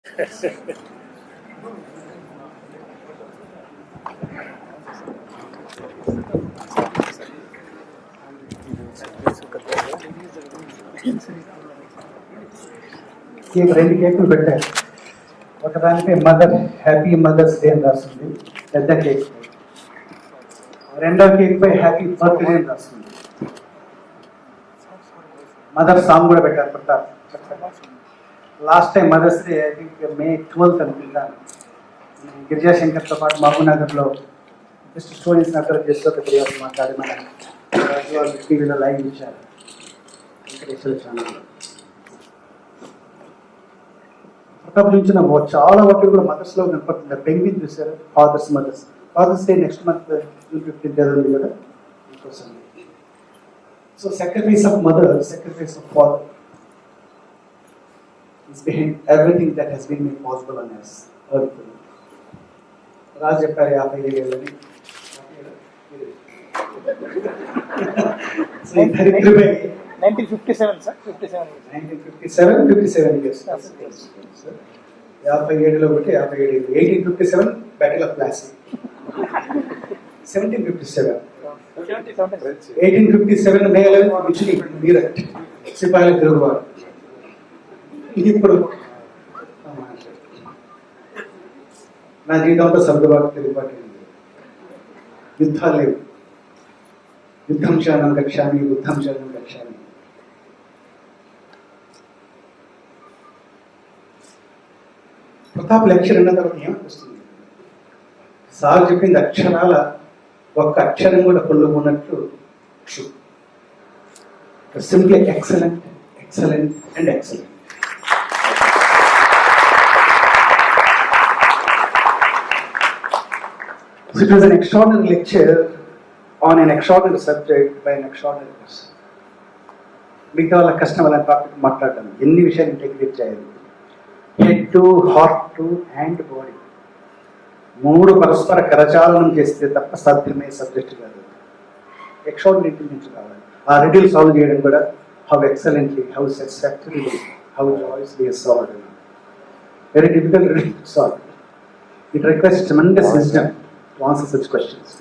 రెండు కేకులు పెట్టారు. ఒకదానికి మదర్ హ్యాపీ మదర్స్ డే అని రాస్తుంది, పెద్ద కేక్. రెండో కేక్ పై హ్యాపీ బర్త్డే అని రాస్తుంది. మదర్ సాంగ్ కూడా పెట్టారు Pratap. Last time mothers day I think May 12th అనుకుంటాను. గిరిజాశంకర్తో పాటు మహబూబ్నగర్లో జస్ట్ స్టూడెంట్స్ అక్కడ చేస్తూ ఒక మాట్లాడి మన టీవీలో లైవ్ ఇచ్చారు వెంకటేశ్వర ఛానల్లో. ప్రతాప్ నుంచి నాకు చాలా వాటిలో కూడా మదర్స్లో కనపడుతుంది. పెంగ్విన్ చూసారు, fathers day next month June 15th ఉంది కదా. సో sacrifice of mother, sacrifice of father is behind everything that has been made possible on this earth. రాజు చెప్పారు 57 ఏళ్ళని. 1957 సార్. 1957 years. 57లో ఒకటి 57. 1857 battle of Plassey. 1757 May 11th విచ్చుని మీరట్ సిపాయిల తిరుగుబాటు. ఇది ఇప్పుడు నా జీవితంలో సర్దుబాటు తిరుగుబాటు. యుద్ధాలు లేవు. యుద్ధం శానం గచ్చామి, బుద్ధం శానం గచ్చామి. ప్రతాప్ లెక్చర్ అన్న తర్వాత ఏమనిపిస్తుంది? సార్ చెప్పింది అక్షరాల ఒక్క అక్షరం కూడా పొందుకున్నట్లు simply excellent, excellent and excellent. So it was an extraordinary lecture on an extraordinary subject by an extraordinary person. మిగతా వాళ్ళ కష్టం వాళ్ళని టాపిక్ మాట్లాడటం, ఎన్ని విషయాలు ఇంటిగ్రేట్ చేయాలి. Head to heart to hand body, 3 పరస్పర కరచాలనం చేస్తే తప్ప సాధ్యమే సబ్జెక్ట్ కాదు. ఎక్స్ట్రాడినరీ ఇంటెలిజెన్స్ కావాలి. ఆ రిడిల్ సాల్వ్ చేయడం కూడా how excellently, how satisfactorily, how joyously solved. Very difficult riddle to solve. It requires tremendous wisdom to answer such questions.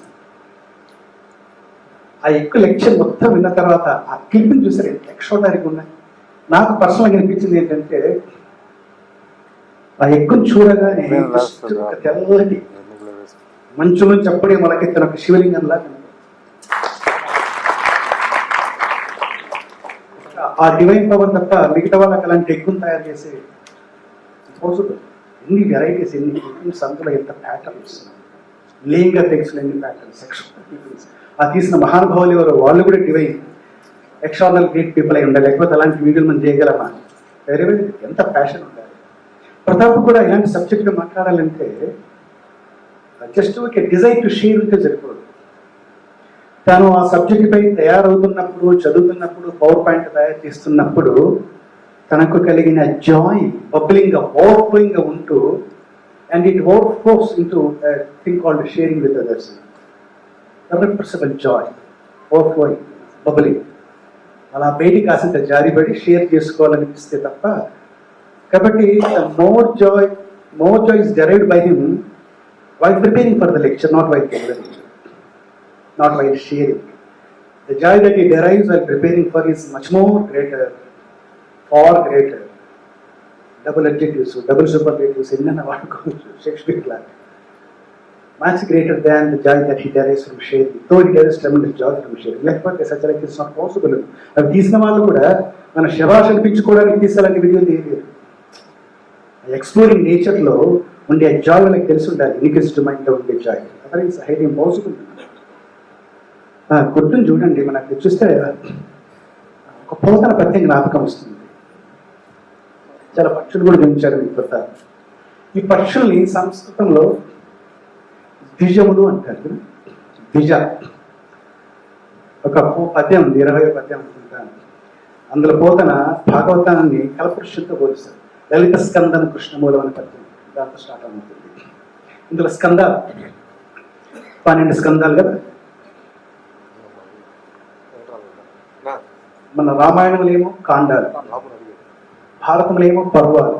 ఆ ఎక్కువ లెక్చర్ మొత్తం విన్న తర్వాత ఆ క్లిప్ని చూసారు, ఎక్స్ట్రాడినరీగా ఉన్నాయి. నాకు పర్సనల్గా అనిపించింది ఏంటంటే, ఆ ఎక్కువ చూడగానే తెల్లటి మంచు నుంచి అప్పుడే మొలకెత్తిన ఒక శివలింగంలా ఆ డివైన్ పవర్ తప్ప మిగతా వాళ్ళకి అలాంటి ఎక్కువ తయారు చేసే పాసిబుల్. ఎన్ని వెరైటీస్, ఎన్ని టెక్నిక్స్, అందులో ఎంత ప్యాటర్న్స్, లింగ టెక్స్ట్లు, ఎన్ని ప్యాటర్న్స్, ఎక్స్ట్రా. ఆ తీసిన మహానుభావులు ఎవరు, వాళ్ళు కూడా డివైన్ ఎక్స్ట్రానల్ గ్రేట్ పీపుల్ అయి ఉండాలి. లేకపోతే అలాంటి వీడియోలు మనం చేయగలమా? వెరీ వెరీ ఎంత ప్యాషన్ ఉండాలి. ప్రతాప్ కూడా ఇలాంటి సబ్జెక్టులు మాట్లాడాలంటే జస్ట్ ఒక డిజైర్ టు షేర్ ఉంటే సరిపోదు. తను ఆ సబ్జెక్ట్ పై తయారవుతున్నప్పుడు, చదువుతున్నప్పుడు, పవర్ పాయింట్ తయారు చేస్తున్నప్పుడు తనకు కలిగిన జాయ్ బబ్లింగ్ గా, ఓవర్ఫ్లోయింగ్ గా ఉంటూ, and it overflows into thing called sharing with others. Irrepressible joy, overflowing, bubbling. అలా బయటికి కాసింత జారిపడి షేర్ చేసుకోవాలనిపిస్తే తప్ప. కాబట్టి more joy is derived by him while preparing for the lecture, not while delivering, not while sharing. The joy that he derives while preparing for is much more greater, far greater. Double adjectives, double superlatives, enna vadukochu Shakespeare like. Much greater than the joy that he derives from sharing. Though he derives tremendous joy from sharing, లేకపోతే such like it's not possible. అవి తీసిన వాళ్ళు కూడా మన శభాష్ అనిపించుకోవడానికి తీసాలని video తీయలేదు. Exploring నేచర్లో ఉండే జాయ్ వాళ్ళకి తెలిసి ఉండాలి. ఇన్క్రిస్డ్ మైండ్లో ఉండే జాయ్, అదే హైలీ ఇంపాసిబుల్. గుర్తుని చూడండి, మనకు చూస్తే ఒక పోతన పద్యం జ్ఞాపకం వస్తుంది. చాలా పక్షులు కూడా గమనించారు మీకు కొత్త. ఈ పక్షుల్ని సంస్కృతంలో ద్విజములు అంటారు. ద్విజ ఒక పద్యం ఉంది, 20వ పద్యం అనుకుంటాను. అందులో పోతన భాగవతాన్ని కలపురుషులతో పోలిస్తారు. లలిత స్కందం కృష్ణమూలం అనే పద్యం దాంతో స్టార్ట్ అవుతుంది. ఇందులో స్కందాలు 12 స్కందాలు కదా. మన రామాయణంలో ఏమో కాండాలు, భారతంలో ఏమో పర్వాలు,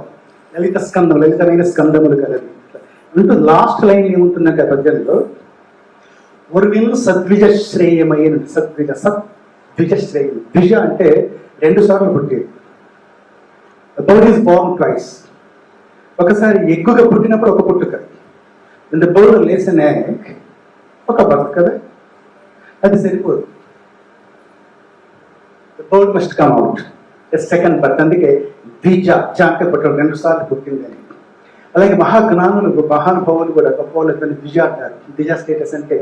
లలితమైన స్కందములు కలది అంటూ లాస్ట్ లైన్ ఏముంటుందంటే పద్యంలో ఒరువిను సద్విజ శ్రేయమైన సద్విజ శ్రేయం. ద్విజ అంటే 2 సార్లు పుట్టేది. Bird is born twice. ఒకసారి ఎగ్గుగా పుట్టినప్పుడు ఒక పుట్టుక, the bird lays an egg, ఒక బర్త్ కదా, అది సరిపోదు. The bird must come out second birth. అందుకే ద్విజ అంటే పుట్టడం 2 సార్లు పుట్టిందని. అలాగే మహాజ్ఞానులు మహానుభావులు కూడా గొప్ప వాళ్ళు ద్విజ అంటారు. ద్విజ స్టేటస్ అంటే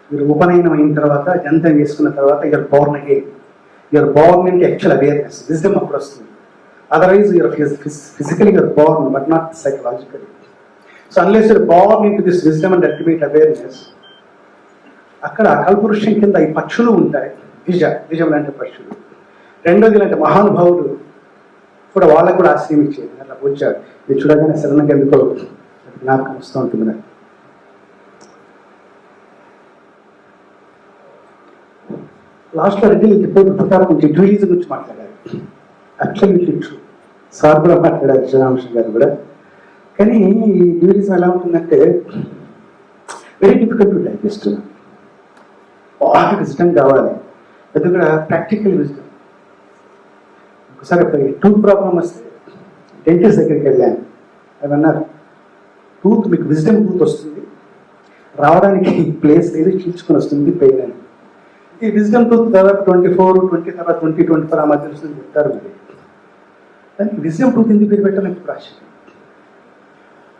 మీరు ఉపనయనం అయిన తర్వాత జంతం చేసుకున్న తర్వాత you are born again. You are born అంటే యాక్చువల్ అవేర్నెస్, విజ్డమ్ అప్పుడు వస్తుంది. Otherwise, you are physically you are born, but not psychologically. So unless you are born into this wisdom and ultimate awareness, అక్కడ కల్పురుషం కింద ఈ పక్షులు ఉంటాయి. ద్విజం లాంటి పక్షులు. రెండోది ఇలాంటి మహానుభావులు కూడా వాళ్ళకు కూడా ఆశ్రయం ఇచ్చేది. అట్లా వచ్చాడు. మీరు చూడగానే సడన్గా ఎందుకో జ్ఞాపకం వస్తూ ఉంటుంది నాకు. లాస్ట్లో రెడ్డి రిపోర్ట్ ప్రకారం కొంచెం డ్యూయిజం గురించి మాట్లాడారు. Absolutely true. సార్ కూడా మాట్లాడారు, శ్రీరామకృష్ణ గారు కూడా. కానీ ఈ డ్యూరిజం ఎలా ఉంటుందంటే వెరీ డిఫికల్ట్ టు డైజెస్ట్. బాగా విజడం కావాలి, అది కూడా ప్రాక్టికల్ విజడం. ఒకసారి టూత్ ప్రాబ్లం వస్తే డెంటిస్ట్ దగ్గరికి వెళ్ళాను. ఏమన్నారు, టూత్ మీకు విజడం టూత్ వస్తుంది, రావడానికి ప్లేస్ లేదు, చీల్చుకొని వస్తుంది పెయిన్ అని. ఈ విజడం టూత్ దాదాపు 20 తర్వాత 24 ఆ మధ్య వస్తుంది చెప్తారు. మరి దానికి విజడం టూత్ ఎందుకు పేరు పెట్టాలని ప్రాశ్చర్యం.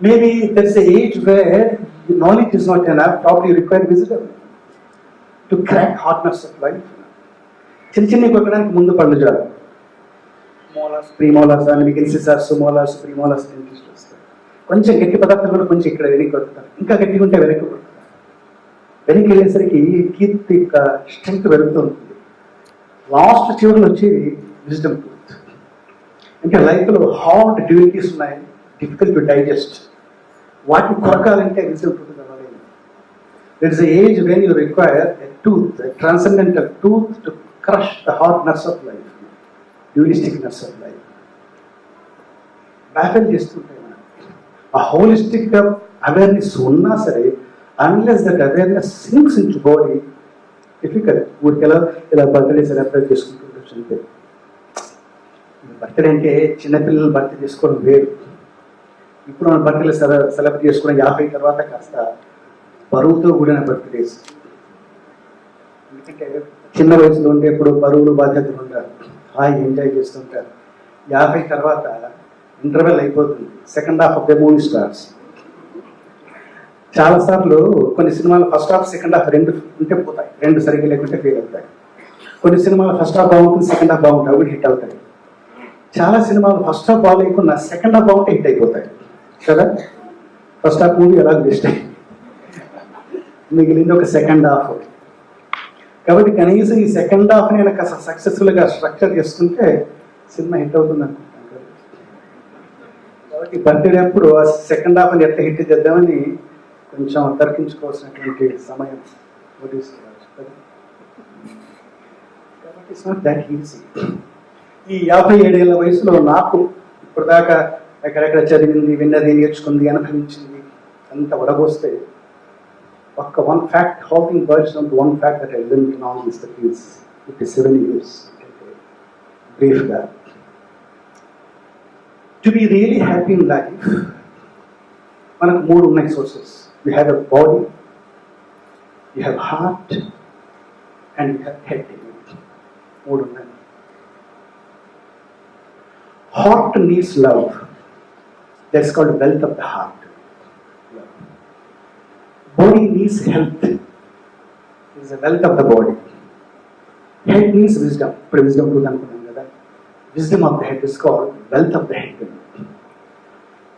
Maybe that's a age where knowledge is not enough, probably require wisdom to crack hardness of life. చిన్న కొట్టడానికి ముందు పళ్ళు చాలు. మోలార్స్, ప్రీమోలార్స్ అని మీకు ఇన్సిసార్స్, మోలార్స్, ప్రీమోలార్స్ డెంటిస్ట్ వస్తారు. కొంచెం గట్టి పదార్థాలు కూడా కొంచెం ఇక్కడ వెనక్కి కొడతారు, ఇంకా గట్టిగా ఉంటే వెనక్కి కొడతారు. వెనక్కి వెళ్ళేసరికి కీర్తి యొక్క స్ట్రెంగ్త్ పెరుగుతూ ఉంటుంది. లాస్ట్ చివరిలో వచ్చేది విజ్డమ్ టూత్. అంటే లైఫ్లో హార్డ్ డ్యూటీస్ ఉన్నాయి, డిఫికల్ట్ టు డైజెస్ట్. వాటిని కొరకాలంటే విజ్డమ్ టూత్ కావాలి. There is a age when you require a tooth, a transcendental tooth to crush the hard nuts of life, dualistic nuts of life. Battle చేస్తుంటాయి మనం. ఆ holistic awareness ఉన్నా సరే, unless that awareness sinks into body, difficult. ఊరికి ఇలా birthday celebrate చేసుకుంటుండొచ్చు అంతే. Birthday అంటే చిన్నపిల్లలు బర్త్డే చేసుకోవడం వేరు. ఇప్పుడు మన బర్త్డే సెలబ్రేట్ చేసుకోవడం 50 తర్వాత కాస్త బరువుతో కూడిన బర్త్డేస్. ఎందుకంటే చిన్న వయసులో ఉంటే ఇప్పుడు బరువులు బాధ్యతలు ఉంటారు, హాయి ఎంజాయ్ చేస్తుంటారు. 50 తర్వాత ఇంటర్వెల్ అయిపోతుంది, second half of the movie starts. చాలాసార్లు కొన్ని సినిమాలు ఫస్ట్ హాఫ్ సెకండ్ హాఫ్ 2 ఉంటే పోతాయి, 2 సరిగ్గా లేకుంటే ఫెయిల్ అవుతాయి. కొన్ని సినిమాలు ఫస్ట్ హాఫ్ బాగుంటుంది, సెకండ్ హాఫ్ బాగుంటాయి, అవి హిట్ అవుతాయి. చాలా సినిమాలు ఫస్ట్ హాఫ్ బాగాలేకుండా సెకండ్ హాఫ్ బాగుంటే హిట్ అయిపోతాయి కదా. ఫస్ట్ హాఫ్ మూవీ ఎలా బెస్ట్ అయ్యి మిగిలింది ఒక సెకండ్ హాఫ్. కాబట్టి కనీసం ఈ సెకండ్ హాఫ్ నేను కాస్త సక్సెస్ఫుల్గా స్ట్రక్చర్ చేసుకుంటే సినిమా హిట్ అవుతుంది అనుకుంటాను కదా. కాబట్టి బర్త్డే అప్పుడు ఆ సెకండ్ హాఫ్ని ఎట్లా హిట్ చేద్దామని కొంచెం తర్కించుకోవాల్సినటువంటి సమయం కాబట్టి ఇట్స్ నాట్ దట్ ఈజీ. ఈ 57 ఏళ్ల వయసులో నాకు ఇప్పటిదాకా ఎక్కడెక్కడ చదివింది, విన్నది, నేర్చుకుంది, అనుభవించింది అంత వడబోస్తే ఒక్క one fact, hopping birds on one fact that I learned now is that is 57 years. బ్రీఫ్గా, to be really happy in life మనకు 3 ఉన్నాయి sources. You have a body, you have heart, and you have head. 3 ఉన్నాయి. Heart needs love. That's called wealth of the heart. Body needs health. It is a wealth of the body. Head needs wisdom. ఇప్పుడు wisdom కూడా అనుకున్నాం కదా. Wisdom of the head is called wealth of the head.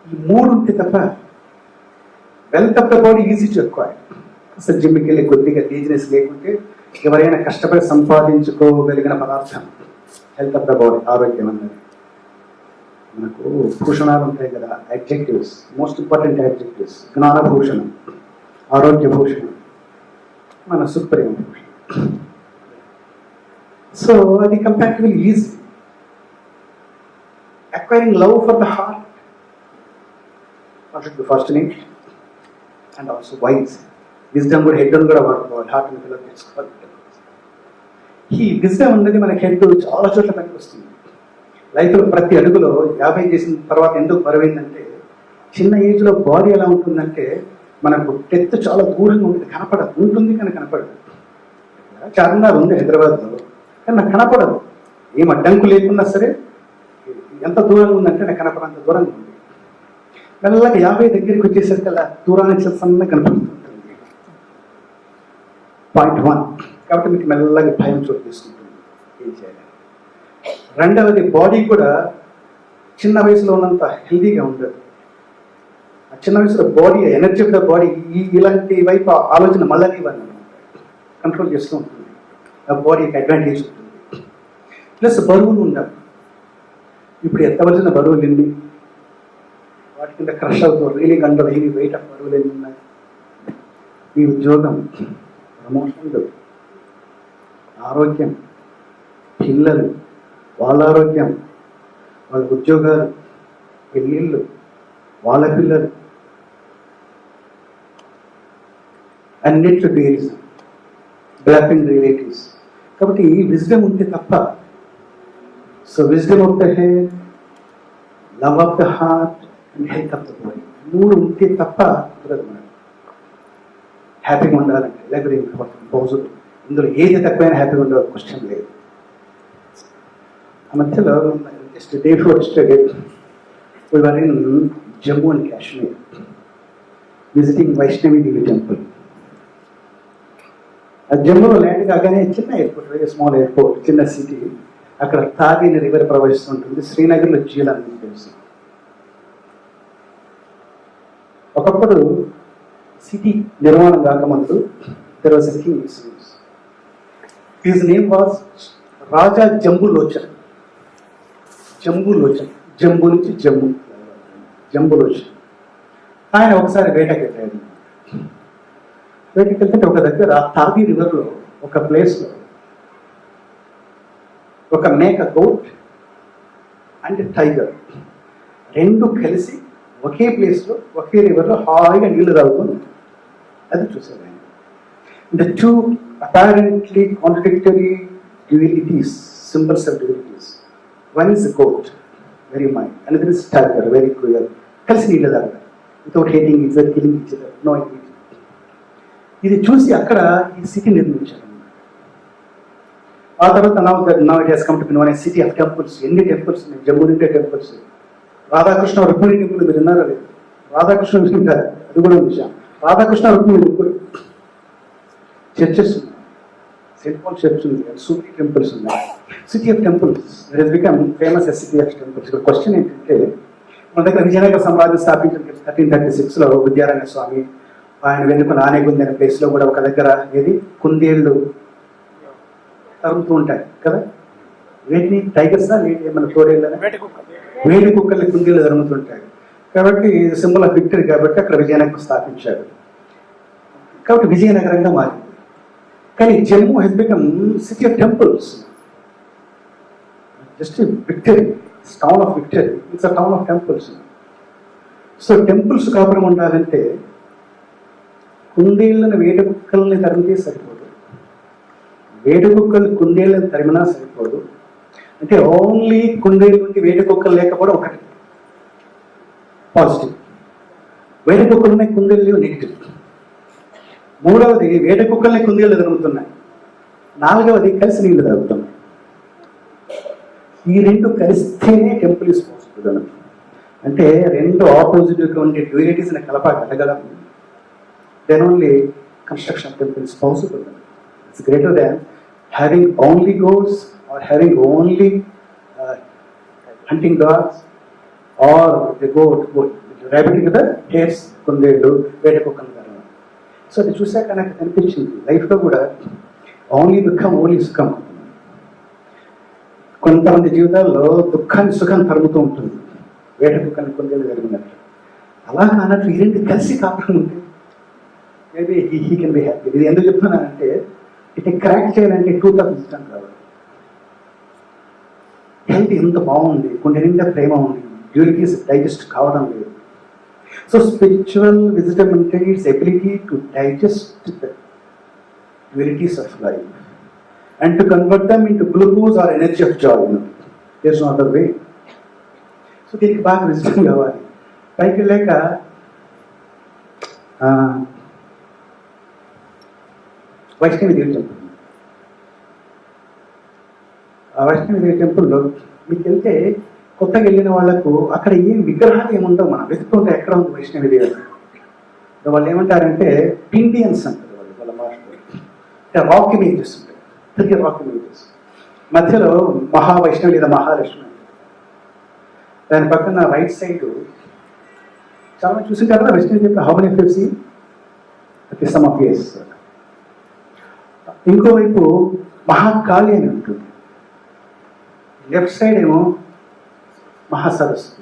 ఈ 3 ఉంటే తప్ప wealth of the body easy to acquire. అసలు జిమ్కి వెళ్ళి కొద్దిగా లేజినెస్ లేకుంటే ఎవరైనా కష్టపడి సంపాదించుకోగలిగిన పదార్థం హెల్త్ ఆఫ్ ద బాడీ, ఆరోగ్యం అన్నది. మనకు భూషణాలు ఉంటాయి కదా, అడ్జెక్టివ్స్, మోస్ట్ ఇంపార్టెంట్ అడ్జెక్టివ్స్. జ్ఞానభూషణం, ఆరోగ్య భూషణం, మన సుప్రీం భూషణం. సో అది comparatively easy. Acquiring love for the heart, should be first name and also wise. Wisdom కూడా హెడ్ కూడా వాడుకోవాలి, హార్ట్ని ఫిల్అప్ చేసుకోవాలి. ఈ విజ్డమ్ అనేది మన హెడ్ చాలా చోట్ల పనికి వస్తుంది. లైఫ్లో ప్రతి అడుగులో 50 చేసిన తర్వాత ఎందుకు బరువైందంటే, చిన్న ఏజ్లో బాడీ ఎలా ఉంటుందంటే మనకు డెత్ చాలా దూరంగా ఉంటుంది, కనపడదు, ఉంటుంది కానీ కనపడదు. చార్మినార్ ఉంది హైదరాబాద్లో, కానీ నాకు కనపడదు. ఏం అడ్డంకు లేకున్నా సరే ఎంత దూరంగా ఉందంటే నాకు కనపడంత దూరంగా ఉంది. మెల్లగా 50 దగ్గరికి వచ్చేసరికి అలా దూరానికి సన్నగా కనపడుతుంటుంది. పాయింట్ 1. కాబట్టి మీకు మెల్లగా భయం చోటు తీసుకుంటుంది. ఏం చేయాలి? రెండవది, బాడీ కూడా చిన్న వయసులో ఉన్నంత హెల్దీగా ఉండదు. ఆ చిన్న వయసులో body energy of the body ఇలాంటి వైపు ఆలోచన మళ్ళీ కంట్రోల్ చేస్తూ ఉంటుంది. ఆ బాడీకి అడ్వాంటేజ్ ఉంటుంది. ప్లస్ బరువులు ఉండాలి. ఇప్పుడు ఎత్తవలసిన బరువులు ఎన్ని, వాటి కింద క్రష్ అవుతాం. Really under heavy weight of బరువులు ఎన్ని ఉన్నాయి. మీ ఉద్యోగం, ప్రమోషన్లు, ఆరోగ్యం, పిల్లలు, వాళ్ళ ఆరోగ్యం, వాళ్ళ ఉద్యోగాలు, పెళ్ళిళ్ళు, వాళ్ళ పిల్లలు, అన్నిట్లో టూరిజం, బ్లాపింగ్ రిలేటివ్స్. కాబట్టి ఈ విజ్డమ్ ఉంటే తప్ప, so wisdom of the head, love of the heart and health of the body, 3 ఉంటే తప్ప కుదరదు. మనం హ్యాపీగా ఉండాలంటే, లేకపోతే పాజిటివ్, ఇందులో ఏది తక్కువైనా హ్యాపీగా ఉండాలి, క్వశ్చన్ లేదు. ఆ మధ్యలో just day before yesterday we were in Jammu and Kashmir visiting Vaishnavi Devi temple. ఆ జమ్మూలో ల్యాండ్ కాగానే చిన్న ఎయిర్పోర్ట్, వెరీ స్మాల్ ఎయిర్పోర్ట్, చిన్న సిటీ. అక్కడ తాగి రివర్ ప్రవహిస్తుంటుంది. శ్రీనగర్లో జీలం అని తెలుసు. ఒకప్పుడు సిటీ నిర్మాణం కాకముందు there was a king. His name was రాజా జంబులోచన్. జంబులోచన్, జంబు నుంచి జంబులోచన్. ఆయన ఒకసారి వేటకి వెళ్ళాడు. వేటకి వెళ్తే ఒక దగ్గర తాగి రివర్లో ఒక ప్లేస్లో ఒక మేక, గోట్ అండ్ టైగర్ 2 కలిసి ఒకే ప్లేస్లో ఒకే రివర్లో హాయిగా నీళ్లు తాగుతుంది. అది చూసాడు ఆయన. The 2 apparently contradictory divinities, symbols of divinities. One is a goat, very mild. Another is tiger, very cruel. కలిసి నీళ్ళు తాగుతారు, without hating each other, killing each other, no English. ఇది చూసి అక్కడ ఈ సిటీ నిర్మించారు. ఆ తర్వాత now it has come to be known as city of temples. ఎన్ని టెంపుల్స్ ఉన్నాయి జమ్మూ నుండే టెంపుల్స్. రాధాకృష్ణ రుక్మిణి టెంపుల్ మీరు విన్నారా లేదు? రాధాకృష్ణ వింటారు, అది కూడా విషయం. రాధాకృష్ణ రుక్మిణి ముగ్గురు చర్చెస్ ఉన్నాయి. సెయింట్ పాల్ చర్చ్ ఉంది, సూఫీ టెంపుల్స్ ఉన్నాయి. City of temples it has become famous as city of temples. ఇక్కడ క్వశ్చన్ ఏంటంటే, మన దగ్గర విజయనగర సామ్రాజ్యం స్థాపించిన 1336లో విద్యారణ్య స్వామి, ఆయన వెనుక నానేగుంది అనే ప్లేస్లో కూడా ఒక దగ్గర ఏది కుందేళ్ళు తరుగుతూ ఉంటాయి కదా. వీటిని టైగర్సా లేటి ఏమన్నా తోడేళ్ళ వేడి కుక్కల్ని కుందేళ్ళు తరుగుతుంటాయి. కాబట్టి సింబల్ ఆఫ్ విక్టరీ కాబట్టి అక్కడ విజయనగరం స్థాపించాడు. కాబట్టి విజయనగరంగా మారింది. కానీ Jammu has become city of temples. Just victory, town of victory, it's a town of temples. So temples కాపురం ఉండాలంటే కుందేళ్ళని వేట కుక్కల్ని తరిమితే సరిపోదు, వేట కుక్కలు కుందేళ్ళని తరిమినా సరిపోదు. అంటే ఓన్లీ కుందేళ్ళ నుండి వేట కుక్కలు లేకపోవడం ఒకటి పాజిటివ్, వేట కుక్కలు ఉన్నాయి కుందేళ్ళు నెగిటివ్. 3వది వేట కుక్కల్ని కుందేళ్ళు తరుగుతున్నాయి. 4వది కలిసి నీళ్లు తాగుతున్నాయి. ఈ 2 కలిస్తేనే టెంపుల్ ఇస్ పాసిబుల్. అంటే 2 ఆపోజిట్గా ఉండే డ్యూరిటీస్ని కలపగలగలం. then only construction of temple is possible. It's greater than having only goats or having only hunting dogs or the goat rabbit with the hares, kundedu, veda kukkanu. So అది చూసాక నాకు అనిపించింది, లైఫ్లో కూడా only దుఃఖం ఓన్లీ సుఖం. కొంతమంది జీవితాల్లో దుఃఖాన్ని సుఖం తరుగుతూ ఉంటుంది, వేట కుక్కని కుందేళ్ళు జరిగినట్లు. అలా అన్నట్లు ఈ 2 కలిసి కాపురం ఉంటుంది. Maybe he can be happy. ఇది ఎందుకు చెప్తున్నానంటే, ఇట్ క్రాక్ చేయాలంటే ట్రూత్ ఆఫ్ ఇష్టం కావాలి. హెల్త్ ఎంత బాగుంది, కొన్ని నిండా ప్రేమ ఉంది, డ్యూరిటీస్ డైజెస్ట్ కావడం లేదు. So spiritual wisdom entails ability to digest the realities of life and to convert them into glucose or energy of joy. There's no other way. So దీనికి బాగా విజయం కావాలి. పైకి వెళ్ళాక వైష్ణవిదేవి టెంపుల్. ఆ వైష్ణవిదేవి టెంపుల్లో మీకు వెళ్తే కొత్తగా వెళ్ళిన వాళ్ళకు అక్కడ ఏం విగ్రహాలు ఏముండవు, మనం వెతుకుంటే ఎక్కడ ఉంది వైష్ణవిదేవి. వాళ్ళు ఏమంటారంటే ఇండియన్స్ అంటారు వాళ్ళ భాషలో. రాక్ ఇమేజెస్ ఉంటాయి, 3 రాక్ ఇమేజెస్. మధ్యలో మహావైష్ణవి లేదా మహాలక్ష్మి. దాని పక్కన రైట్ సైడ్ చాలా చూసింటారు కదా వైష్ణవి చెప్పిన how many face some of face. ఇంకోవైపు మహాకాళి అని ఉంటుంది. లెఫ్ట్ సైడ్ ఏమో మహాసరస్వతి.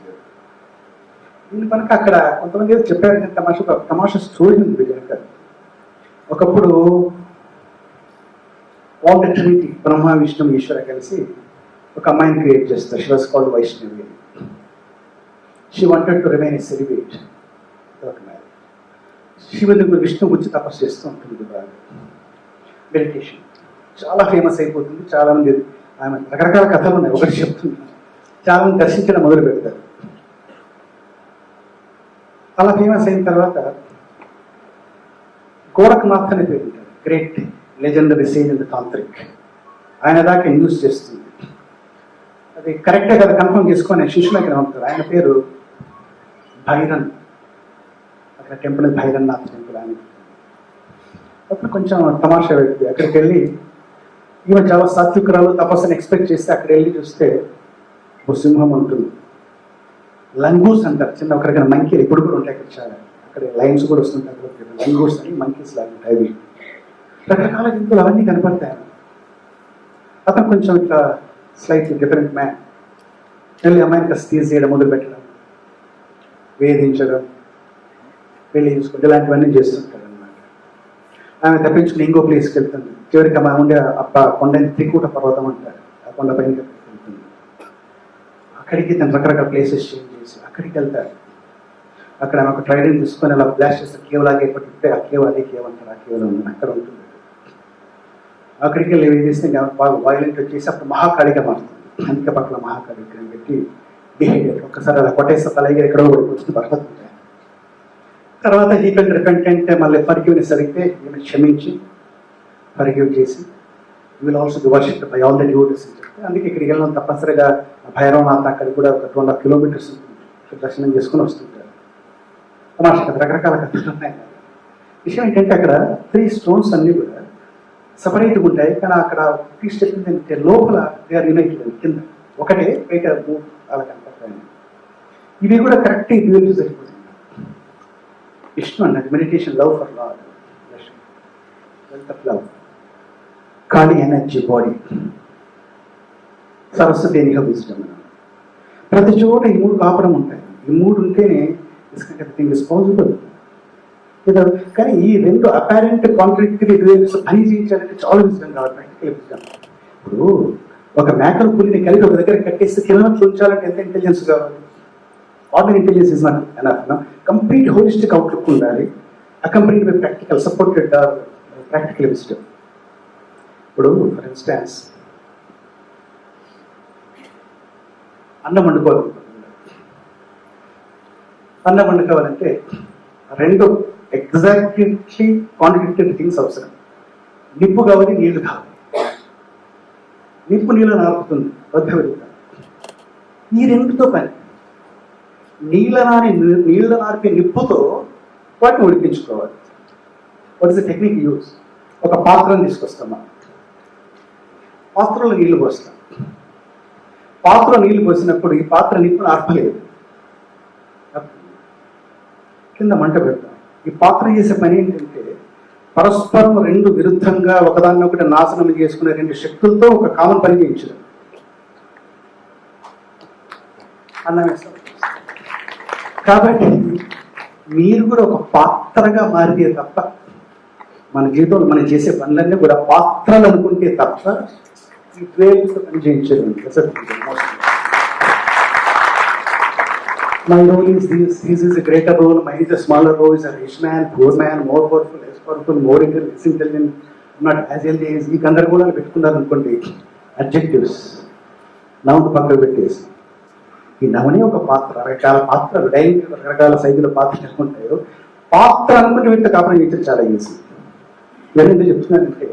దీని కనుక అక్కడ కొంతమంది చెప్పారు తమాషా స్టోరీ ఉంది కనుక. ఒకప్పుడు all the Trinity Brahma Vishnu ఈశ్వర కలిసి ఒక అమ్మాయిని క్రియేట్ చేస్తారు. She was called Vaishnavi. She wanted to remain a celebrate. శివుని విష్ణు గురించి తపస్సు చేస్తూ ఉంటుంది బాగా. మెడిటేషన్ చాలా ఫేమస్ అయిపోతుంది. చాలామంది ఆమె రకరకాల కథలు ఉన్నాయి, ఒకటి చెప్తున్నాను. చాలామంది దర్శించడం మొదలు పెడతారు. అలా ఫేమస్ అయిన తర్వాత గోరఖనాథ్ అనే పేరు ఉంటారు, great legendary sage in the tantric. ఆయన దాకా యూజ్ చేస్తుంది. అది కరెక్టే కదా కన్ఫర్మ్ చేసుకొని శిష్యులకి ఉంటారు. ఆయన పేరు భైరన్. అక్కడ టెంపుల్ భైరన్నాథ్ టెంపుల్ అని. అప్పుడు కొంచెం తమాషా వ్యక్తి. అక్కడికి వెళ్ళి ఈమె చాలా సాత్వికురాలు తపస్సుని ఎక్స్పెక్ట్ చేస్తే అక్కడ వెళ్ళి చూస్తే సింహం ఉంటుంది. లంగూస్ అంటారు, చిన్న ఒకరికైనా మంకీలు ఇప్పుడు కూడా ఉంటాయి అక్కడ చాలా. అక్కడ లైన్స్ కూడా వస్తుంటాయి. లంగూస్ అని మంకీస్ లాగా ఉంటాయి. అవి రకరకాల జంతువులు అవన్నీ కనపడతాయి. అతను కొంచెం ఇట్లా స్లైట్లీ డిఫరెంట్ మ్యాన్. వెళ్ళి అమ్మాయిని కాస్త తీసి చేయడం మొదలు పెట్టడం, వేధించడం, పెళ్లి చూసుకుంటే ఇలాంటివన్నీ చేస్తుంటారు అనమాట. ఆమె తప్పించుకుని ఇంకో ప్లేస్కి వెళ్తుంది. చివరికి ఆమె ఉండే కొండని త్రికూట పర్వతం అంటారు. ఆ కొండ పైన వెళ్తుంది. అక్కడికి తను రకరకాల ప్లేసెస్ చేంజ్ చేసి అక్కడికి వెళ్తారు. అక్కడ ఆమె ఒక ట్రైడర్ తీసుకొని అలా బ్లాస్ట్ చేస్తారు. కేవలాగే పట్టితే ఆ కేవ్ అదే కేవ్ అంటారు. ఆ కేవలం అక్కడ ఉంటుంది. అక్కడికి వెళ్ళి ఏం చేస్తే బాగా వైలెంట్ వచ్చేసి అప్పుడు మహాకాళిగా మారుతుంది. అందుకే పక్కన మహాకాళి విగ్రహం పెట్టి బిహేవియర్ ఒక్కసారి అలా కొట్టేస్తే తలగా ఎక్కడో పడిపోతుంది పర్వతం. తర్వాత హీపెన్ రిపెంటెంట్ మళ్ళీ ఫర్గివ్నెస్ అడిగితే ఈమె క్షమించి ఫర్గివ్ చేసి will also be worshipped by all the devotees అని చెప్తే, అందుకే ఇక్కడికి వెళ్ళడం తప్పనిసరిగా భైరవనాథ్ అక్కడ కూడా ఒక 200 కిలోమీటర్స్ ఉంటుంది. దర్శనం చేసుకుని వస్తుంటారు. తమాషా కథ, రకరకాల కథలు ఉన్నాయి. విషయం ఏంటంటే అక్కడ 3 స్టోన్స్ అన్నీ కూడా సపరేట్గా ఉంటాయి. కానీ అక్కడ 3 స్టెప్ ఏంటంటే లోపల దే ఆర్ యునైటెడ్. కింద ఒకటే బయట అలా కనపడతాయి. ఇవి కూడా కరెక్ట్ డ్యూయల్స్ సరిపోతుంది. విష్ణు అన్నది meditation, love for lord, wealth of love. Kali energy, body. Saraswati ఎనిహ విజ్డమ్. ప్రతి చోట ఈ 3 కాపురం ఉంటాయి. ఈ 3 ఉంటేనే థింగ్ ఇస్ పాసిబుల్. కానీ ఈ 2 అపారెంట్ కాంట్రాడిక్టరీ డ్యూయల్స్ పని చేయించాలంటే చాలా విజ్డమ్ కావాలి, ప్రాక్టికల్ విజ్డమ్. ఇప్పుడు ఒక మేకలు పులిని కలిపి ఒక దగ్గర కట్టేస్తే కింద ఉంచాలంటే ఎంత ఇంటెలిజెన్స్ కావాలి? Ordinary intelligence is not enough. Complete holistic outlook ఉండాలి, accompanied by practical supported practical wisdom. ఇప్పుడు ఫర్ ఇన్స్టాన్స్ అన్నం వండుకోవాలి. అన్నం వండుకోవాలంటే 2 ఎగ్జాక్ట్లీ కాంట్రాడిక్టరీ థింగ్స్ అవసరం. నిప్పు కావాలి, నీళ్లు కావాలి. నిప్పు నీళ్ళు నార్పుతుంది, వద్దవెళ్తాం. ఈ 2తో పని. నీళ్ళ నార్పే నిప్పుతో వాటిని ఉడికించుకోవాలి. What is the technique use? ఒక పాత్రను తీసుకొస్తాం. మనం పాత్రలో నీళ్లు పోస్తాం. పాత్రలో నీళ్లు పోసినప్పుడు ఈ పాత్ర నిప్పును ఆర్పలేదు, కింద మంట పెడతాం. ఈ పాత్ర చేసే పని ఏంటంటే పరస్పరం 2 విరుద్ధంగా ఒకదాన్ని ఒకటి నాశనం చేసుకునే 2 శక్తులతో ఒక కామన్ పని చేయించడం. అన్నం వేస్తాం. కాబట్టి మీరు కూడా ఒక పాత్రగా మారితే తప్ప, మన జీవితంలో మనం చేసే పనులన్నీ కూడా పాత్రలు అనుకుంటే తప్ప ఈ ట్రేల్తో పని చేయించడం. My role is this, his is a greater role, mine is a smaller role, is a rich man, poor man, more powerful, less powerful, more intelligent, less intelligent, not as healthy as ఈ గందరగోళాలు పెట్టుకున్నారు అనుకోండి. Adjectives noun పక్కకు పెట్టేసి ఈ నవనే ఒక పాత్ర, రకరకాల పాత్రలు డైనింగ్ రకరకాల సైజుల పాత్రలు ఉంటాయో పాత్ర అనుకుంటే వీటితో కాపురం చేస్తే చాలా ఈజీ. ఇవన్నీ ఎందుకు చెప్తున్నానంటే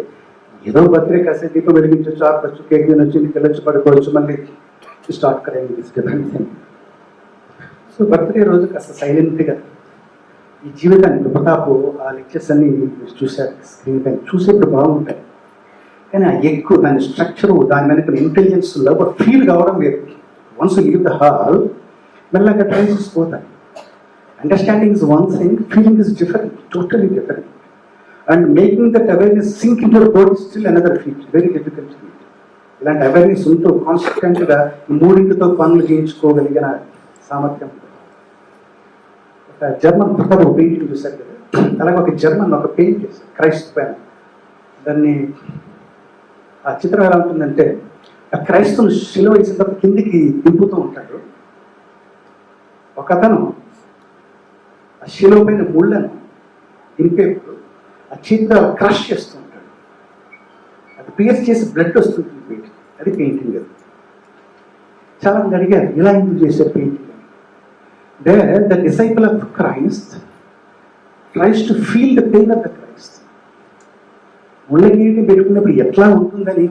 ఏదో బర్త్డే కాసే దీపం వెలిగించవచ్చు, ఆపచ్చు, కేక్ తినొచ్చు, ఇంటికి వెళ్ళొచ్చు, పడుకోవచ్చు, మళ్ళీ స్టార్ట్ కరెక్ట్. సో బర్త్డే రోజు కాస్త సైలెంట్గా ఈ జీవితానికి ప్రతాపు ఆ లెక్చర్స్ అన్ని చూశారు, స్క్రీన్ టైం చూసేప్పుడు బాగుంటాయి, కానీ ఆ ఎక్కువ దాని స్ట్రక్చరు, దాని వెనక ఇంటెలిజెన్స్ లవ్ ఫీల్ కావడం వేరు. వన్స్ లీవ్ ద హాల్ మెల్లగా ట్రైన్స్ పోతాయి. Understanding is one thing, feeling is different, totally different. And making that awareness sink in your body still another feat, very difficult. ఇలాంటి awareness ఉంటూ కాన్స్టెంట్గా ఈ మూడింటితో పనులు చేయించుకోగలిగిన సామర్థ్యం. ఒక జర్మన్ ప్రకారం ఒక పెయింటింగ్ చూశారు కదా, అలాగే ఒక జర్మన్ ఒక పెయింట్ చేశారు క్రైస్ట్ పైన. దాన్ని ఆ చిత్రం ఎలా ఉంటుందంటే ఆ క్రైస్తవుని శిలువ వేసిన తర్వాత కిందికి దింపుతూ ఉంటాడు. ఒక అతను ఆ శిలువ పైన ముళ్ళను దింపేప్పుడు ఆ చిత్ర క్రష్ చేస్తూ ఉంటాడు, అది పియర్స్ చేసి బ్లడ్ వస్తుంటుంది, అది పెయింటింగ్. అది చాలా మంది అడిగారు ఇలా ఎందుకు చేశారు painting. There, the disciple of Christ tries to feel the pain of the Christ. ముళ్ళగిరిని పెట్టుకున్నప్పుడు ఎట్లా ఉంటుందని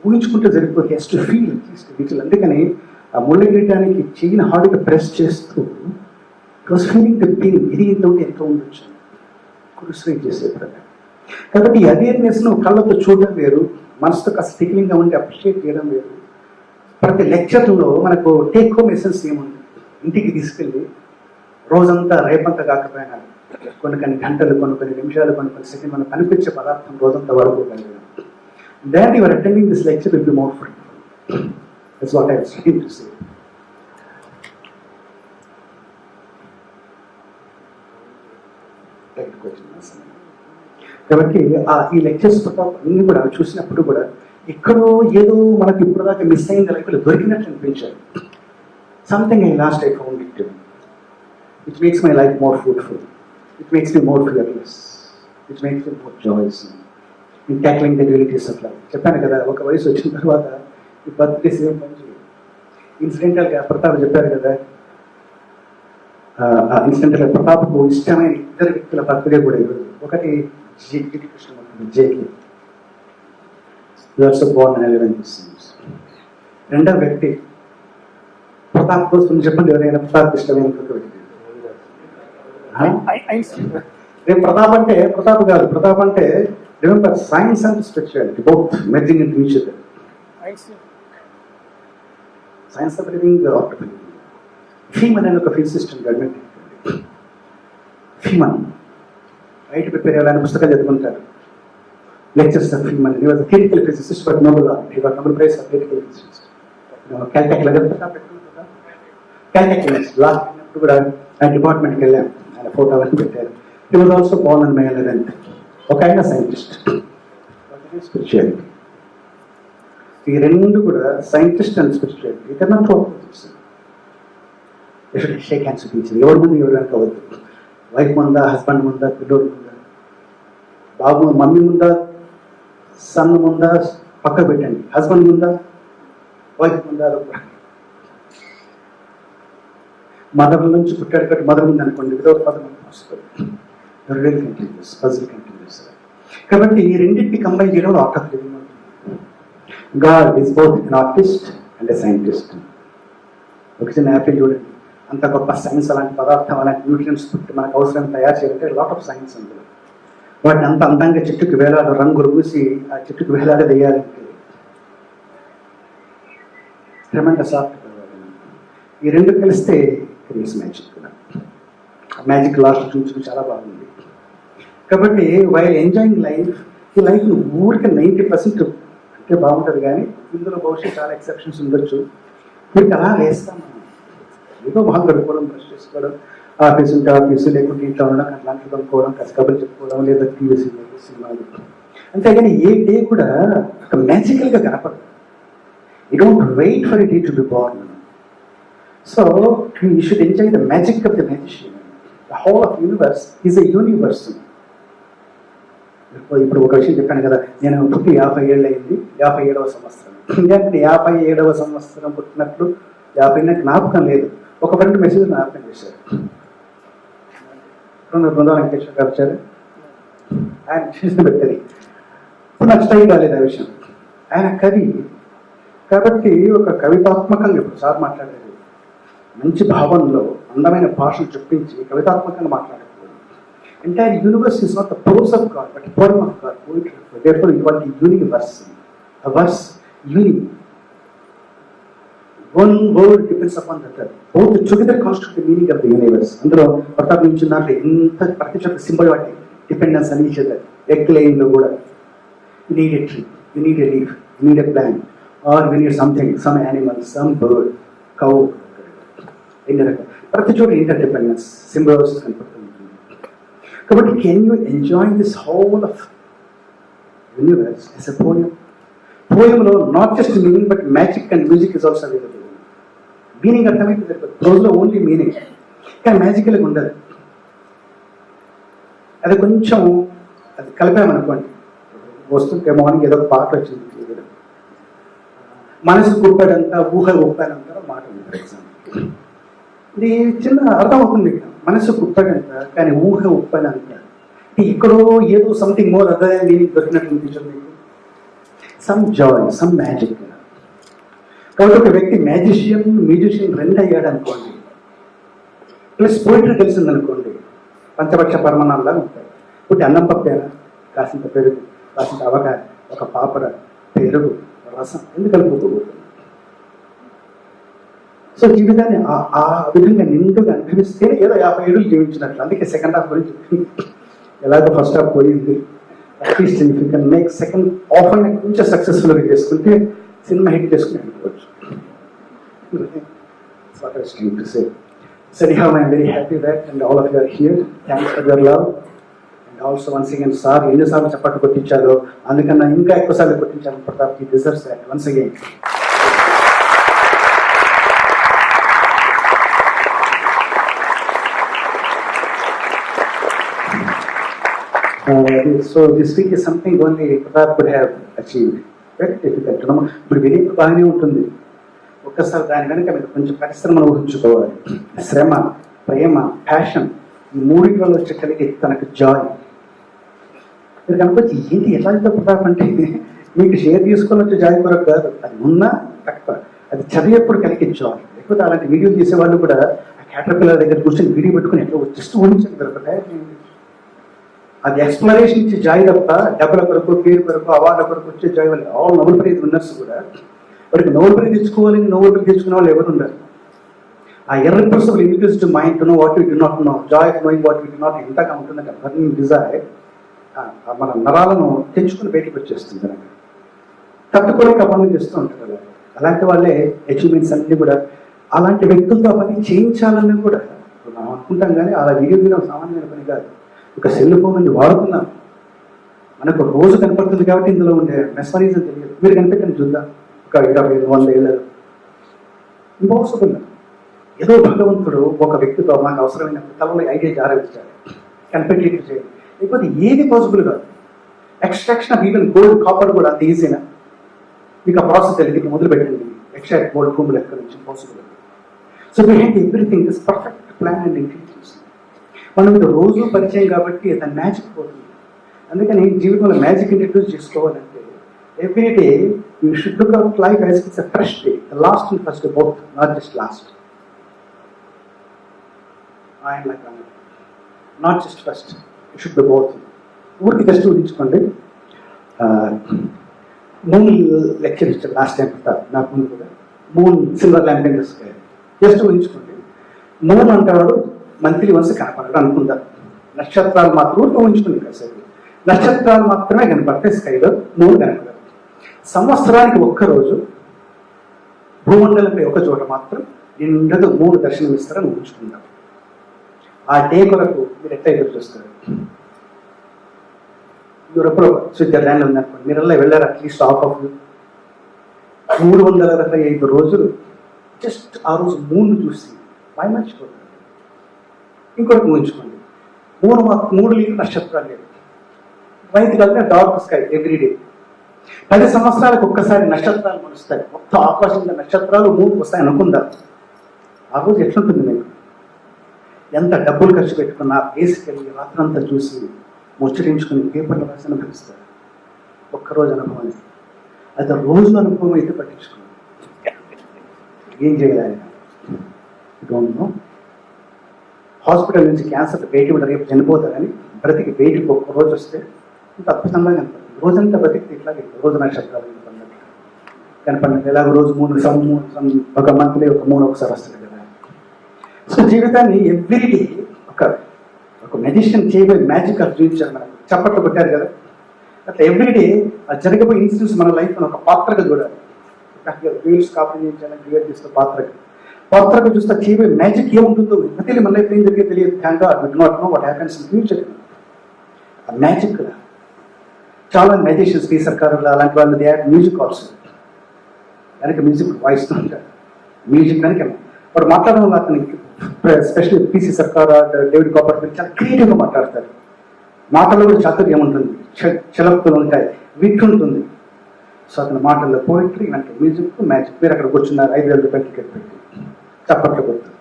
ఊహించుకుంటే సరిపోతుంది. హెస్ టు ఫీల్ వీటిల్. అందుకని ఆ ముళ్ళగిరిటానికి చెయ్యిని హార్డ్గా ప్రెస్ చేస్తూ వాస్ ఫీలింగ్ ద పెయిన్. ఇది ఇంత ఉంటే ఎంత ఉండొచ్చు క్రూసిఫై చేసేప్పుడు. కాబట్టి ఈ అవేర్నెస్ను కళ్ళతో చూడడం వేరు, మనసుతో కాస్త టిక్లింగ్గా ఉండి అప్రిషియేట్ చేయడం వేరు. ప్రతి లెక్చర్లో మనకు టేక్ హోమ్ ఎసెన్స్ ఏముంది, ఇంటికి తీసుకెళ్ళి రోజంతా రేపంతా కాకపోయినా కొన్ని గంటలు, కొన్ని నిమిషాలు, కొన్ని సెకండ్ మనం కనిపించే పదార్థం రోజంతా వాడుకోగలిగాం. That your attending this lecture will be more fruitful. That's what I was trying to say. కాబట్టి ఈ లెక్చర్స్ అన్ని కూడా చూసినప్పుడు కూడా ఎక్కడో ఏదో మనకి ఇప్పుడు దాకా మిస్ అయింది లైఫ్లో దొరికినట్టు అనిపించాలి. Something I lost, I found it, which makes my life more fruitful. It makes me more fearless. It makes me more joyous in tackling the realities of life. చెప్పాను కదా, ఒక వయసు వచ్చిన తర్వాత ఈ బర్త్డేస్ ఏం పని చేయదు. ఇన్సిడెంటల్గా ప్రతాప్ చెప్పారు కదా, ఇన్సిడెంటల్గా ప్రతాప్కు ఇష్టమైన ఇద్దరు వ్యక్తుల బర్త్డే కూడా ఈరోజు. ఒకటి కృష్ణమూర్తి జేకి, ఆల్సో బోర్న్ ఇన్ 11 December. రెండవ వ్యక్తి ప్రతాప్ కోసం చెప్పండి, ఎవరైనా ప్రతాప్ ఇష్టమైన రేపు ప్రతాప్ అంటే ప్రతాప్ కాదు, ప్రతాప్ అంటే remember science and spirituality both merging in each other. Science of living of living. Feynman అనే ఒక physicist government Feynman right prepare అవ్వాలని పుస్తకాలు చదువుకుంటారు. Lectures of Feynman. He was theoretical physicist but Nobel laureate. He got Nobel prize for theoretical physicist. Caltech last అయినప్పుడు కూడా ఆ డిపార్ట్మెంట్కి వెళ్ళాం, ఆయన ఫోటో అవన్నీ పెట్టారు. He was also born on May 11th. ఒక ఆయన సైంటిస్ట్, స్పిరిచువాలిటీ. ఈ రెండు కూడా సైంటిస్ట్ అండ్ స్పిరిచువాలిటీ ఇతర షేక్ హ్యాండ్స్ చూపించింది. ఎవరి ముందు ఎవరు వెనక అవ్వద్దు. వైఫ్ ముందా, హస్బెండ్ ముందా, పిల్లోడు ముందా, బాబు మమ్మీ ముందా, సన్ ముందా పక్క పెట్టండి, హస్బెండ్ ముందా, వైఫ్ ముందా, మదర్ నుంచి పుట్టాడు కాబట్టి మదర్ ఉంది అనుకోండి, వితౌట్ మదర్ పజిల్ కంటిన్యూస్. కాబట్టి ఈ రెండింటిని కంబైన్ చేయడం art of living. God is both an artist and a scientist. ఒక చిన్న యాపిల్ చూడండి, అంత గొప్ప సైన్స్, అలాంటి పదార్థం, అలాంటి న్యూట్రియన్స్ మనకు అవసరం తయారు చేయాలంటే లాట్ ఆఫ్ సైన్స్ అందులో. వాటిని అంత అందంగా చెట్టుకు వేలాడు, రంగులు పూసి ఆ చెట్టుకు వేలాడ వేయాలంటే ట్రెమెండస్ ఆర్ట్. ఈ రెండు కలిస్తే క్రియేట్స్ మ్యాజిక్. మ్యాజిక్ లాస్ట్ చూసి చాలా బాగుంది. కాబట్టి వైల్ ఎంజాయింగ్ లైఫ్, ఈ లైఫ్ని ఊరికి 90% అంటే బాగుంటుంది, కానీ ఇందులో భవిష్యత్తు చాలా ఎక్సెప్షన్స్ ఉండొచ్చు. వీరికి అలా వేస్తాం మనం, ఏదో బాగా గడుపుకోవడం, బ్రష్ చేసుకోవడం, ఆఫీస్ ఉంటే ఆఫీసు, లేకుంటే ఇంట్లో ఉండడం, అట్లాంటివి కొనుక్కోవడం, కష్టపడి చెప్పుకోవడం, లేదా టీవీ సినిమాలు. అంతేగాని ఏ డే కూడా ఒక మ్యాజికల్గా కనపడదు. You don't wait for a day to be born. So you should enjoy the magic of the magician. The whole of universe is a universe. ఇప్పుడు ఒక విషయం చెప్పాను కదా, నేను పుట్టి 50 ఏళ్ళు అయింది, 57వ సంవత్సరం. అంటే 57వ సంవత్సరం పుట్టినట్లు 50 నాకు జ్ఞాపకం లేదు. ఒక 2 మెసేజ్ జ్ఞాపకం చేశారు. బృందా వెంకటేశ్వర గారు వచ్చారు, ఆయన చేసిన పెట్టారు. ఇప్పుడు నాకు స్టైల్ కాలేదు ఆ విషయం. ఆయన కవి కాబట్టి ఒక కవితాత్మకంగా, ఇప్పుడు సార్ మాట్లాడేది మంచి భావనలో అందమైన భాషను చొప్పించి కవితాత్మకంగా మాట్లాడేది. Entire universe is not the prose of God, but a poem of God, poetry. Therefore, you want the universe. A verse, uni. One word depends upon the other. Both together constitute the meaning of the universe. Andro Pratap nunchunnante inta prati chokka symbol vatti dependence on each other. Egg laying lo kuda you need a tree, you need a leaf, you need a plant, or you need something, some animal, some bird, cow. Prati chokka interdependence symbols kanpadutundi. But can you enjoy this whole of universe as a poem? Poem lo not just meaning but magic and music is also available. Meaning arthamaitindi there, but prose lo only meaning. Kan magical ga undadu. Adi koncham adi kalpamanakondi. Vastunte morning edo paata vachindi. Manasu kuppadanta ఊహ ఉప్పానంటారు మాట ఉంది. For example ఇది చిన్న అర్థం అవుతుంది. మనసు కుప్పడంత కానీ ఊహ ఉప్పనంత. ఎక్కడో ఏదో సంథింగ్ మోర్ అదర్ మీనింగ్ దొరికినట్టు అనిపించదు మీకు. Some Joy, some magic. కాబట్టి ఒక వ్యక్తి మ్యూజిషియన్ 2 అయ్యాడు అనుకోండి, ప్లస్ పోయిటరీ తెలిసిందనుకోండి, పంచపక్ష పరమాణాల్లా ఉంటాయి. ఇప్పుడు అన్నం పప్పేనా, కాసింత పెరుగు, కాసింత అవకాయ, ఒక పాపడ, పెరుగు, రసం ఎందుకు కలుపుకోబోతుంది? సో ఈ విధాన్ని ఆ విధంగా నిండుగా అనుభవిస్తే ఏదో 50 ఏళ్ళు జీవించినట్లు. అందుకే సెకండ్ హాఫ్ గురించి ఎలాగో ఫస్ట్ హాఫ్ పోయింది. At least if you can make second half అని కొంచెం సక్సెస్ఫుల్గా చేసుకుంటే సినిమా హిట్ చేసుకుని అనుకోవచ్చు. So anyhow, I am very happy that and all of you are here. Thanks for your love. And also once again, sir ఎన్నిసార్లు చప్పట్లు కొట్టించారో అందుకన్నా ఇంకా ఎక్కువసార్లు కొట్టించాను. Pratap he deserves that once again. So this week is something only Pratap could have achieved. Very difficult. ఇప్పుడు విని బాగానే ఉంటుంది. ఒక్కసారి దాని వెనక మీరు కొంచెం పరిశ్రమను ఊహించుకోవాలి. శ్రమ, ప్రేమ, ప్యాషన్, ఈ మూడింటిలో వచ్చి కలిగే తనకు జాయ్. మీరు కనుకొచ్చి ఏంటి ఎలా అయితే ప్రతాప్ అంటే మీకు షేర్ తీసుకొని వచ్చే జాయ్ కొరకు కాదు, అది ఉన్నా తక్కువ, అది చదివేప్పుడు కలిగే జాయ్. లేకపోతే అలాంటి వీడియోలు చేసేవాళ్ళు కూడా ఆ క్యాటర్పిల్లర్ దగ్గర కూర్చొని వీడియో పెట్టుకుని ఎట్లా జస్ట్ ఊహించండి దొరకటే. అది ఎక్స్ప్లరేషన్ ఇచ్చే జాయ్ తప్ప డబ్బుల కొరకు, పేరు కొరకు, అవార్డుల కొరకు వచ్చే జాయ్. వాళ్ళు ఆల్ నోబెల్ ప్రైజ్ విన్నర్స్ కూడా వాడికి నోబెల్ ప్రైజ్ తెచ్చుకోవాలని నోబెల్ ప్రైజ్ తెచ్చుకునే వాళ్ళు ఎవరు ఉండరు. ఆ irrepressible inquisitive mind to know what you do not know, joy of knowing what you do not ఎంతగా ఉంటుందంటే బర్నింగ్ డిజైర్ మన నరాలను తెచ్చుకుని బయటకు వచ్చేస్తుంది. కనుక తట్టుకోలేక పనులు చేస్తూ ఉంటారు కదా. అలాంటి వాళ్ళే అచీవ్మెంట్స్ అన్నీ కూడా. అలాంటి వ్యక్తులతో పని చేయించాలని కూడా మనం అనుకుంటాం, కానీ అలా వీడియో తీయడం సామాన్యమైన పని కాదు. ఒక సెల్ ఫోన్ అని వాడుతున్నాం, మనకు రోజు కనపడుతుంది కాబట్టి ఇందులో ఉండే మెస్మరీజం తెలియదు. మీరు కనిపెట్టండి చూద్దాం, ఒక 50-100 ఏళ్ళు ఇంపాసిబుల్. ఏదో భగవంతుడు ఒక వ్యక్తితో మాకు అవసరమైన తలలో ఐడియా జారవించాలి, కనిపెట్టేట్టు చేయాలి. లేకపోతే ఏది పాసిబుల్ కాదు. Extraction of even gold, copper కూడా అంత ఈజీనా? మీకు ఆ ప్రాసెస్ తెలియదు, మొదలు పెట్టండి. ఎక్స్ట్రాక్ట్ గోల్డ్ భూములు ఎక్కడి నుంచి possible. So behind everything is perfect plan and intelligence. మనం ఇది రోజు పరిచయం కాబట్టి దాని మ్యాజిక్ పోతుంది. అందుకని జీవితంలో మ్యాజిక్ ఇంట్రడ్యూస్ చేసుకోవాలంటే every day you should look out life as it's a fresh day, last and first both, not just last. I'm like not just first, you should be both. ఊరికి just ఊహించుకోండి. Moon lecture ఇచ్చారు last time నాకు ముందు కూడా. Moon silver lamping just ఊహించుకోండి. Moon అంటాడు monthly once కనపడదు అనుకుంటారు. నక్షత్రాలు మాత్రం ఊహించుకుంది కాసేపు. నక్షత్రాలు మాత్రమే కనపడతాయి స్కైలో, మూడు కనపడదు. సంవత్సరానికి ఒక్కరోజు భూమండలంపై ఒక చోట మాత్రం నిండదు మూడు దర్శనం ఇస్తారని ఊహించుకుంటారు. ఆ డే కొరకు మీరు ఎట్లా ఎదురు చూస్తారు? యూరోప్లో స్విట్జర్లాండ్ ఉందనుకోండి, మీరల్లా వెళ్ళారు. అట్లీస్ట్ హాఫ్ ఆఫ్ 365 రోజులు జస్ట్ ఆ రోజు మూన్ చూసి మర్చిపోతుంది. ఇంకోటి ఊహించుకోండి, మూడు లీటర్ నక్షత్రాలు లేదు, బయటకు వెళ్తే డార్క్ స్కై ఎవ్రీడే. 10 సంవత్సరాలకు ఒక్కసారి నక్షత్రాలు మలుస్తాయి, మొత్తం ఆకాశంలో నక్షత్రాలు మూడు వస్తాయి అనుకుందాం. ఆ రోజు ఎట్లుంటుంది మీకు? ఎంత డబ్బులు ఖర్చు పెట్టుకున్నా వేసుకెళ్ళి రాత్రంతా చూసి ముచ్చరించుకుని పేపర్లు రాసి అనుభవిస్తారు. ఒక్కరోజు అనుభవం, అది రోజు అనుభవం అయితే పట్టించుకోండి. ఏం చేయాలి? Don't know. హాస్పిటల్ నుంచి క్యాన్సర్ బయటికి కూడా రేపు చనిపోతారని బ్రతికి బయటికి ఒక్క రోజు వస్తే ఇంత అద్భుతంగా కనపడుతుంది. రోజంతా బతికి ఇట్లాగే రోజు నక్షత్రాలు కనపడినట్టు ఎలాగ రోజు ఒక మంత్లీ ఒక మూడు ఒకసారి వస్తుంది కదా. సో జీవితాన్ని ఎవ్రీడే ఒక మెడిషన్ చేయబోయే మ్యాజిక్ అది చూపించారు మనకు. చప్పట్లు కొట్టారు కదా, అట్లా ఎవ్రీడే జరగబోయే ఇన్సిడెంట్స్ మన లైఫ్ ఒక పాత్రగా చూడాలి. వీల్స్ కాపీ చేయించాలని క్రియేట్ చేస్తే పాత్రగా చూస్తే చేయబోయే మ్యాజిక్ ఏముంటుందో తెలియదు. మన లైఫ్ ఏం జరిగే తెలియదు. Thank god we do not know what happens in future. ఆ మ్యాజిక్ చాలా మెడిటేషన్ శ్రీ సర్కారు అలాంటి వాళ్ళు దే హ్యావ్ మ్యూజిక్ ఆల్సో. కనుక మ్యూజిక్ వాయిస్తూ ఉంటారు. మ్యూజిక్ కనుక వాడు మాట్లాడడం వల్ల అతనికి especially PC Sarkar, David Copper చాలా క్రియేటివ్గా మాట్లాడతారు. మాటల్లో కూడా చాతుర్యం ఉంటుంది, చలక్తులు ఉంటాయి, విట్ ఉంటుంది. సో అతని మాటల్లో పోయిటరీ అంటే మ్యూజిక్ మ్యాజిక్. మీరు అక్కడ కూర్చున్నారు, 5,000 రూపాయలు టికెట్ పెట్టి చప్పట్లు కొడుతుంది.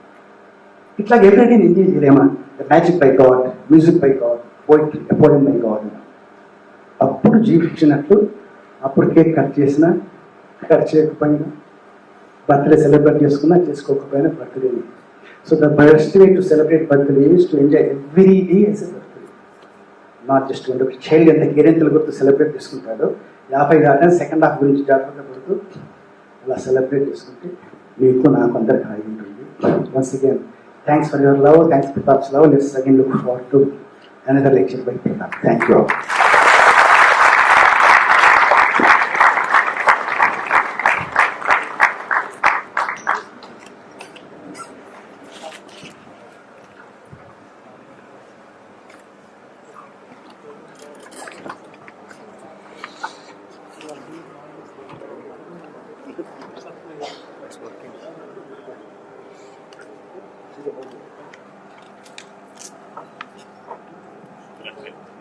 ఇట్లా ఎవ్రీడే ఎంజాయ్ చేయలేమా? Magic by God, music by God, poetry poem by God. అప్పుడు జీవించినట్టు, అప్పుడు కేక్ కట్ చేసినా కట్ చేయకపోయినా, బర్త్డే సెలబ్రేట్ చేసుకున్నా చేసుకోకపోయినా birthday. So the best way to celebrate birthday is to enjoy every day as a birthday. Not just ఒక child ఎంత కేరింతలు గుర్తు సెలబ్రేట్ చేసుకుంటాడో 50 దాకా సెకండ్ హాఫ్ గురించి జాగ్రత్త పడుతూ అలా సెలబ్రేట్ చేసుకుంటే మీకు నాకు అందరికి హాయి ఉంటుంది. Once again thanks for your love, thanks Pratap's love. Let's again look forward to another lecture by Pratap. Thank you. That's it.